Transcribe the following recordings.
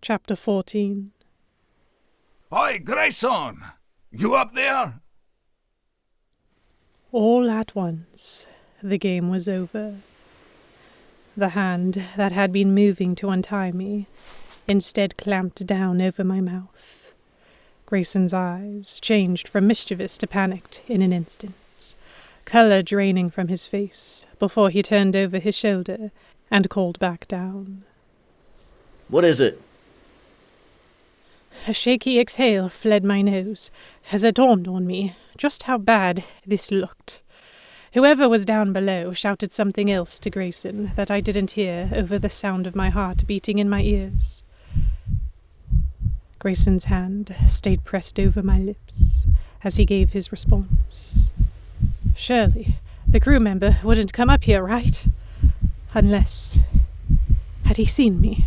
Chapter 14. Hi, Grayson! You up there? All at once, the game was over. The hand that had been moving to untie me instead clamped down over my mouth. Grayson's eyes changed from mischievous to panicked in an instant, colour draining from his face before he turned over his shoulder and called back down. What is it? A shaky exhale fled my nose as it dawned on me just how bad this looked. Whoever was down below shouted something else to Grayson that I didn't hear over the sound of my heart beating in my ears. Grayson's hand stayed pressed over my lips as he gave his response. Surely the crew member wouldn't come up here, right? Unless... had he seen me?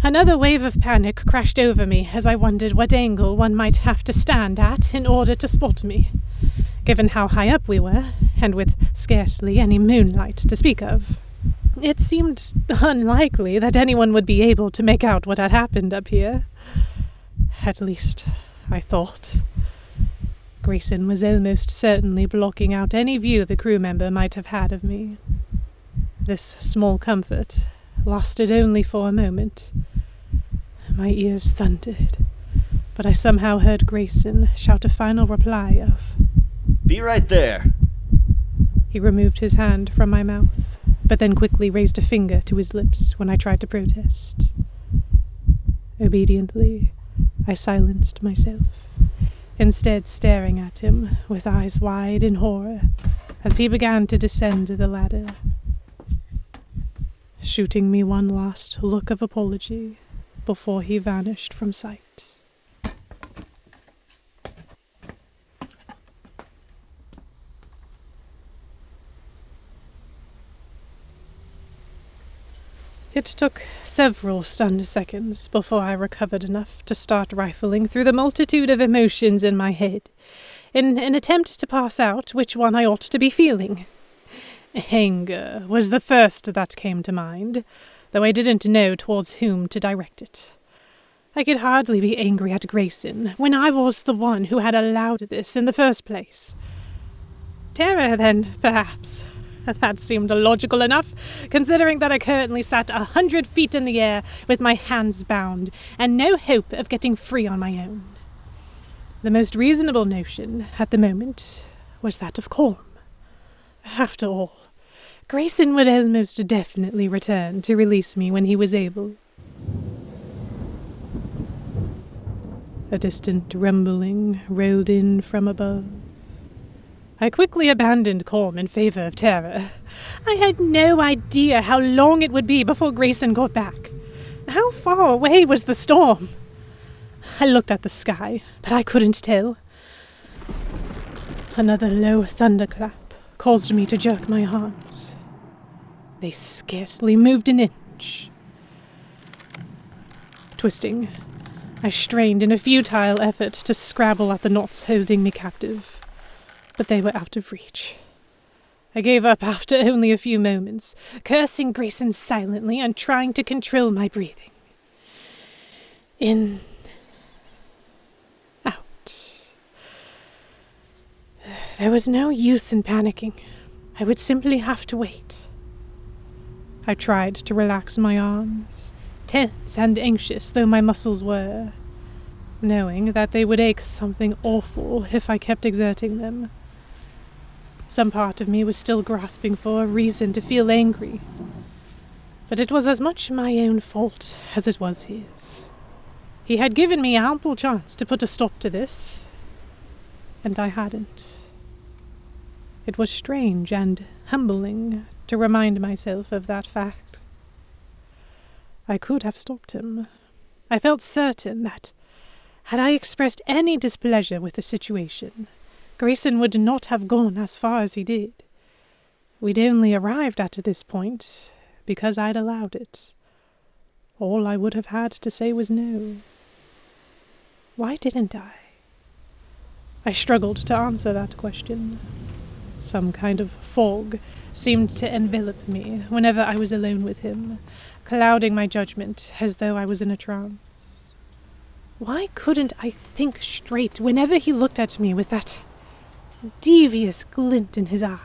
Another wave of panic crashed over me as I wondered what angle one might have to stand at in order to spot me, given how high up we were, and with scarcely any moonlight to speak of. It seemed unlikely that anyone would be able to make out what had happened up here. At least, I thought. Grayson was almost certainly blocking out any view the crew member might have had of me. This small comfort lasted only for a moment. My ears thundered, but I somehow heard Grayson shout a final reply of, "Be right there." He removed his hand from my mouth, but then quickly raised a finger to his lips when I tried to protest. Obediently, I silenced myself, instead staring at him with eyes wide in horror as he began to descend the ladder, shooting me one last look of apology before he vanished from sight. It took several stunned seconds before I recovered enough to start rifling through the multitude of emotions in my head, in an attempt to parse out which one I ought to be feeling. Anger was the first that came to mind, though I didn't know towards whom to direct it. I could hardly be angry at Grayson when I was the one who had allowed this in the first place. Terror, then, perhaps. That seemed logical enough, considering that I currently sat 100 feet in the air with my hands bound and no hope of getting free on my own. The most reasonable notion at the moment was that of calm. After all, Grayson would almost definitely return to release me when he was able. A distant rumbling rolled in from above. I quickly abandoned calm in favor of terror. I had no idea how long it would be before Grayson got back. How far away was the storm? I looked at the sky, but I couldn't tell. Another low thunderclap caused me to jerk my arms. They scarcely moved an inch. Twisting, I strained in a futile effort to scrabble at the knots holding me captive, but they were out of reach. I gave up after only a few moments, cursing Grayson silently and trying to control my breathing. In, out. There was no use in panicking. I would simply have to wait. I tried to relax my arms, tense and anxious though my muscles were, knowing that they would ache something awful if I kept exerting them. Some part of me was still grasping for a reason to feel angry, but it was as much my own fault as it was his. He had given me ample chance to put a stop to this, and I hadn't. It was strange and humbling to remind myself of that fact. I could have stopped him. I felt certain that, had I expressed any displeasure with the situation, Grayson would not have gone as far as he did. We'd only arrived at this point because I'd allowed it. All I would have had to say was no. Why didn't I? I struggled to answer that question. Some kind of fog seemed to envelop me whenever I was alone with him, clouding my judgment as though I was in a trance. Why couldn't I think straight whenever he looked at me with that devious glint in his eye?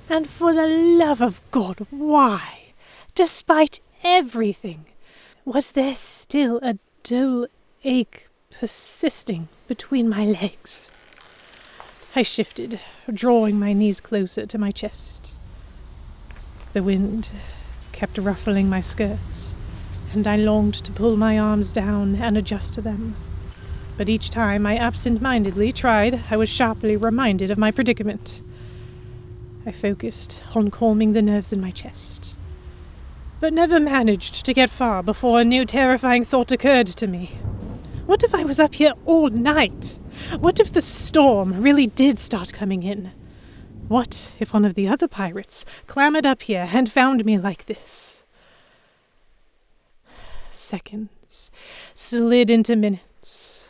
And for the love of God, why, despite everything, was there still a dull ache persisting between my legs? I shifted, drawing my knees closer to my chest. The wind kept ruffling my skirts, and I longed to pull my arms down and adjust to them. But each time I absent-mindedly tried, I was sharply reminded of my predicament. I focused on calming the nerves in my chest, but never managed to get far before a new terrifying thought occurred to me. What if I was up here all night? What if the storm really did start coming in? What if one of the other pirates clambered up here and found me like this? Seconds slid into minutes.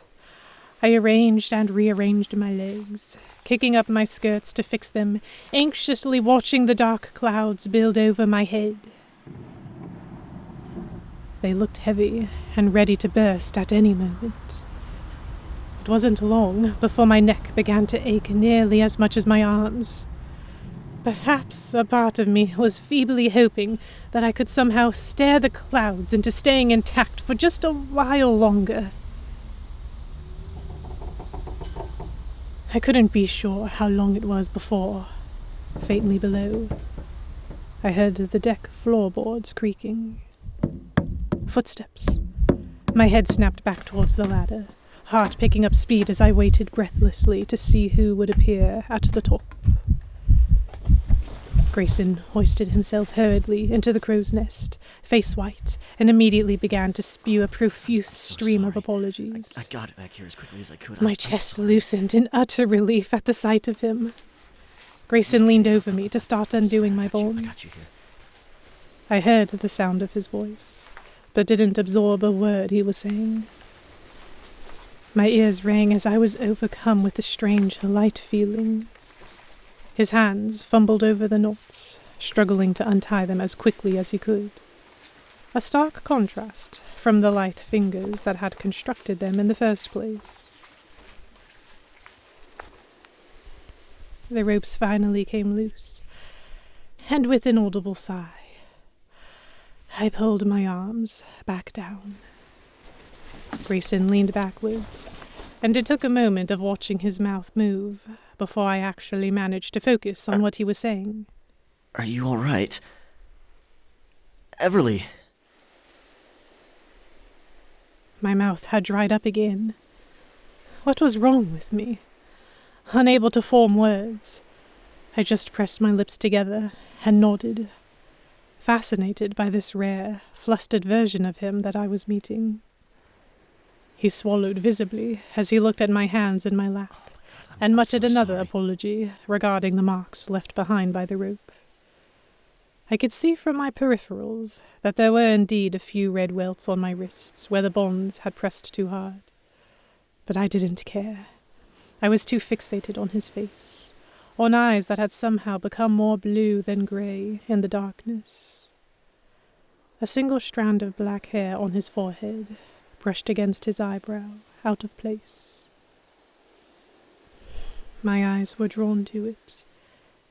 I arranged and rearranged my legs, kicking up my skirts to fix them, anxiously watching the dark clouds build over my head. They looked heavy and ready to burst at any moment. It wasn't long before my neck began to ache nearly as much as my arms. Perhaps a part of me was feebly hoping that I could somehow stare the clouds into staying intact for just a while longer. I couldn't be sure how long it was before, faintly below, I heard the deck floorboards creaking. Footsteps. My head snapped back towards the ladder, heart picking up speed as I waited breathlessly to see who would appear at the top. Grayson hoisted himself hurriedly into the crow's nest, face white, and immediately began to spew a profuse stream of apologies. I got it back here as quickly as I could. My chest loosened in utter relief at the sight of him. Grayson leaned over me to start undoing my bonds. I got you here. I heard the sound of his voice, but didn't absorb a word he was saying. My ears rang as I was overcome with a strange, light feeling. His hands fumbled over the knots, struggling to untie them as quickly as he could. A stark contrast from the lithe fingers that had constructed them in the first place. The ropes finally came loose, and with an audible sigh, I pulled my arms back down. Grayson leaned backwards, and it took a moment of watching his mouth move before I actually managed to focus on what he was saying. Are you all right? Everly. My mouth had dried up again. What was wrong with me? Unable to form words, I just pressed my lips together and nodded, fascinated by this rare, flustered version of him that I was meeting. He swallowed visibly as he looked at my hands in my lap, and muttered another apology regarding the marks left behind by the rope. I could see from my peripherals that there were indeed a few red welts on my wrists where the bonds had pressed too hard. But I didn't care. I was too fixated on his face, on eyes that had somehow become more blue than grey in the darkness. A single strand of black hair on his forehead brushed against his eyebrow, out of place. My eyes were drawn to it,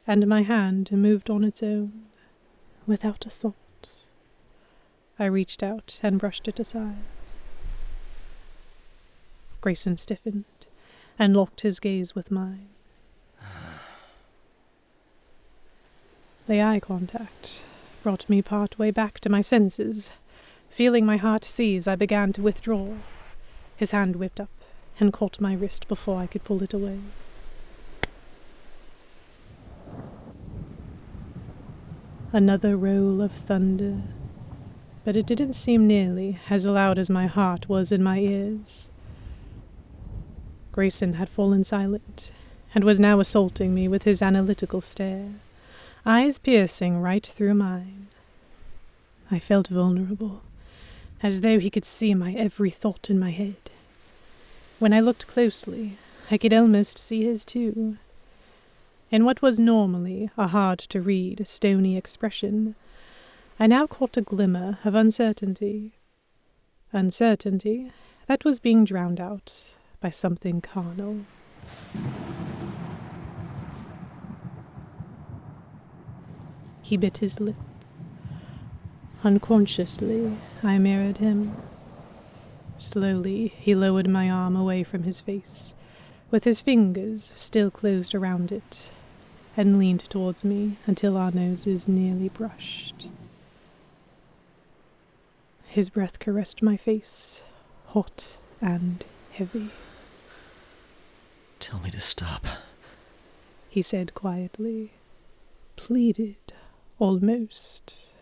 and my hand moved on its own, without a thought. I reached out and brushed it aside. Grayson stiffened and locked his gaze with mine. The eye contact brought me part way back to my senses. Feeling my heart seize, I began to withdraw. His hand whipped up and caught my wrist before I could pull it away. Another roll of thunder, but it didn't seem nearly as loud as my heart was in my ears. Grayson had fallen silent, and was now assaulting me with his analytical stare, eyes piercing right through mine. I felt vulnerable, as though he could see my every thought in my head. When I looked closely, I could almost see his too. In what was normally a hard-to-read, stony expression, I now caught a glimmer of uncertainty. Uncertainty that was being drowned out by something carnal. He bit his lip. Unconsciously, I mirrored him. Slowly, he lowered my arm away from his face, with his fingers still closed around it, and leaned towards me until our noses nearly brushed. His breath caressed my face, hot and heavy. Tell me to stop. He said quietly, pleaded, almost.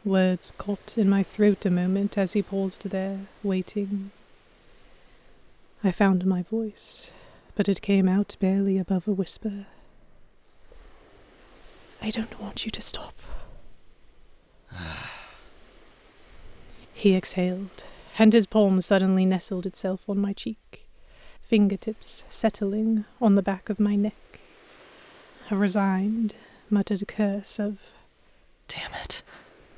Words caught in my throat a moment as he paused there, waiting. I found my voice, but it came out barely above a whisper. I don't want you to stop. He exhaled, and his palm suddenly nestled itself on my cheek, fingertips settling on the back of my neck. A resigned, muttered curse of Damn it.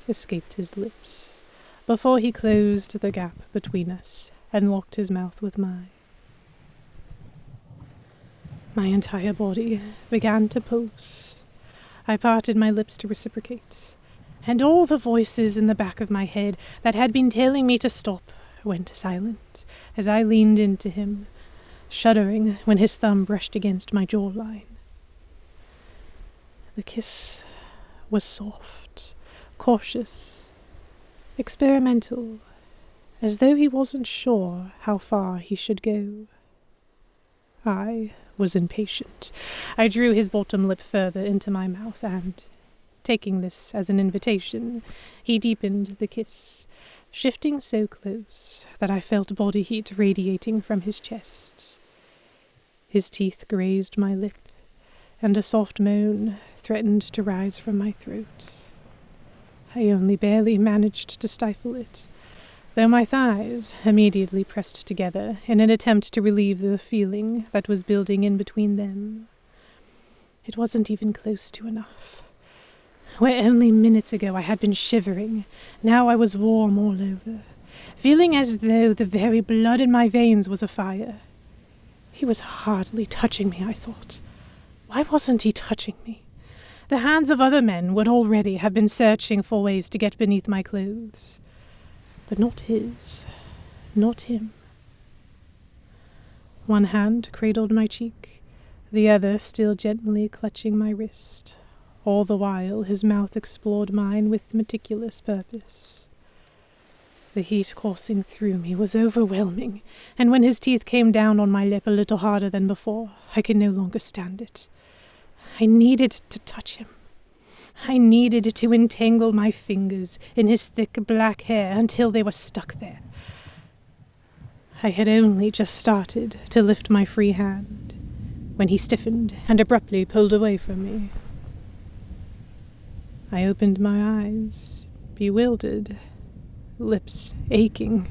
escaped his lips, before he closed the gap between us and locked his mouth with mine. My entire body began to pulse. I parted my lips to reciprocate, and all the voices in the back of my head that had been telling me to stop went silent as I leaned into him, shuddering when his thumb brushed against my jawline. The kiss was soft, cautious, experimental, as though he wasn't sure how far he should go. I was impatient. I drew his bottom lip further into my mouth and, taking this as an invitation, he deepened the kiss, shifting so close that I felt body heat radiating from his chest. His teeth grazed my lip, and a soft moan threatened to rise from my throat. I only barely managed to stifle it, though my thighs immediately pressed together in an attempt to relieve the feeling that was building in between them. It wasn't even close to enough. Where only minutes ago I had been shivering, now I was warm all over, feeling as though the very blood in my veins was afire. He was hardly touching me, I thought. Why wasn't he touching me? The hands of other men would already have been searching for ways to get beneath my clothes. But not his, not him. One hand cradled my cheek, the other still gently clutching my wrist. All the while his mouth explored mine with meticulous purpose. The heat coursing through me was overwhelming, and when his teeth came down on my lip a little harder than before, I could no longer stand it. I needed to touch him. I needed to entangle my fingers in his thick black hair until they were stuck there. I had only just started to lift my free hand when he stiffened and abruptly pulled away from me. I opened my eyes, bewildered, lips aching,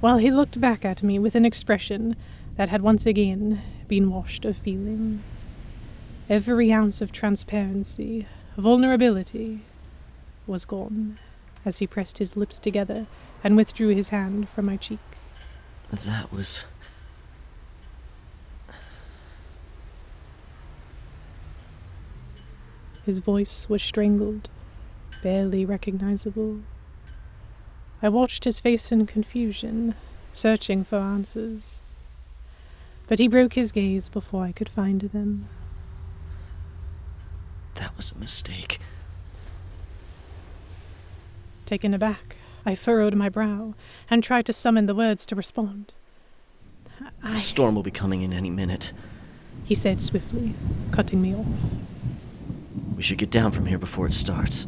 while he looked back at me with an expression that had once again been washed of feeling. Every ounce of transparency, vulnerability, was gone as he pressed his lips together and withdrew his hand from my cheek. That was... His voice was strangled, barely recognizable. I watched his face in confusion, searching for answers. But he broke his gaze before I could find them. That was a mistake. Taken aback, I furrowed my brow and tried to summon the words to respond. The storm will be coming in any minute. He said swiftly, cutting me off. We should get down from here before it starts.